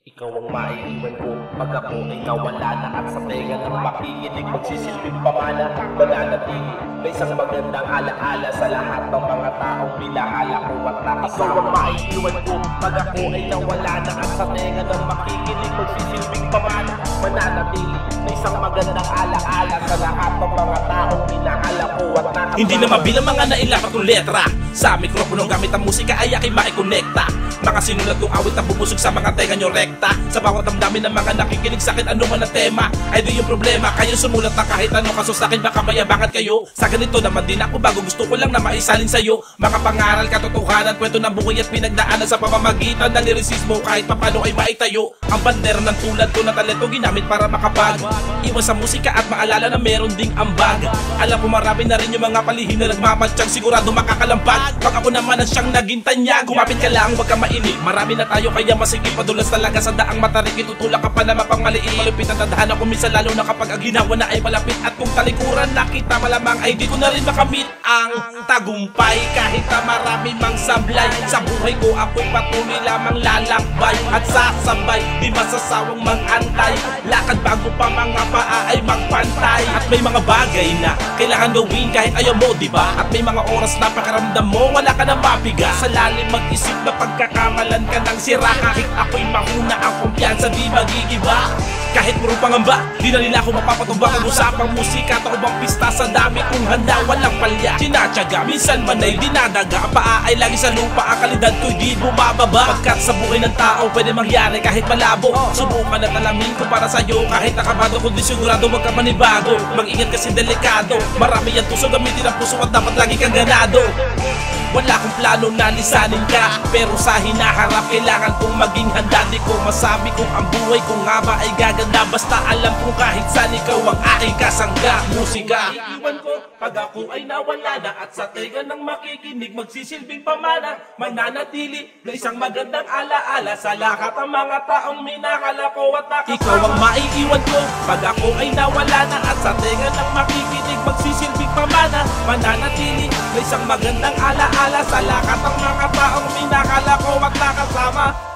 Ikaw ang maiiwan ko pag ako ay nawala na. At sa tenga ng makikinig magsisilbing pamana. Mananatili may isang magandang alaala sa lahat ng mga taong minahala ko at nakasama. Ikaw ang maiiwan ko pag ako ay nawala na. At sa tenga ng makikinig magsisilbing pamana. Mananatili may isang magandang alaala sa lahat ng mga taong minahala ko at nakasama. Hindi na mabilang mga nailapat kong letra. Sa mikropono gamit ang musika ay aking maikonekta. Mga sinulat kong awit na bubusog sa mga tenga nyo rekta. Sa bawat damdamin ng mga nakikinig sa akin, ano man ang tema ay di yung problema. Kayo sumulat na kahit ano, kaso sa akin baka mayabangan kayo. Sa ganito naman din ako bago, gusto ko lang na maisalin sa'yo mga pangaral, katotohanan, kwento ng buhay at pinagdaanan sa pamamagitan ng lirisismo. Kahit papano ay maitayo ang bandera ng tulad ko na talento ginamit para makapag iwan sa musika at maalala na meron ding ambag. Alam ko marami na rin yung mga palihim na nagmamatsyang sigurado makakalampag. Pag ako naman ang siyang naging tanya, gumapit ka lang, wag ka mainig. Marami na tayo kaya masigit padulas talaga sa daang matarik. Itutulak ka pa na mapangmaliit, malupit ang tadhana ko minsan, lalo na kapag ang ginawa na ay malapit. At kung talikuran nakita malamang ay di ko na rin makamit ang tagumpay. Kahit na marami mang sablay sa buhay ko, ako'y patuloy lamang lalakbay at sasabay, di masasawang mang-antay. Lakad bago pa mga paa ay magpantay. At may mga bagay na kailangan gawin kahit ayaw mo, diba? At may mga oras na pakiramdam mo wala ka na mapiga. Sa lalim mag-isip na pagkakamalan ka ng sira. Kahit ako'y mahuna, ang kumpiyansa di magigiba. Kahit puro pangamba, di na nila ako mapapatuba. Pag-usapang musika, taubang pista sa dami kong handa, walang palya, sinatsaga, minsan man ay dinadaga. Ang paa ay lagi sa lupa, ang kalidad ko'y di bumababa. Pagkat sa buhay ng tao pwede mangyari kahit malabo. Subukan at alamin ko para sa'yo, kahit nakabado kundi sigurado wag ka manibago. Mag-ingat kasi delikado, marami yan tuso, gamitin ang puso at dapat lagi kang ganado. Wala akong plano na lisanin ka, pero sa hinaharap kailangan kong maging handa. Di ko masabi kung ang buhay ko nga ba ay gaganda, basta alam kong kahit saan ikaw ang aking kasangga. Musika iiwan ko pag ako ay nawala na. At sa tenga ng makikinig magsisilbing pamana. Mananatili na isang magandang alaala sa lahat ng mga taong minakala ko at nakasama. Ikaw ang maiiwan ko pag ako ay nawala na. At sa tenga ng makikinig magsisilbing pamana. Mananatili na isang magandang alaala sa lahat ng mga taong minakala ko at nakasama.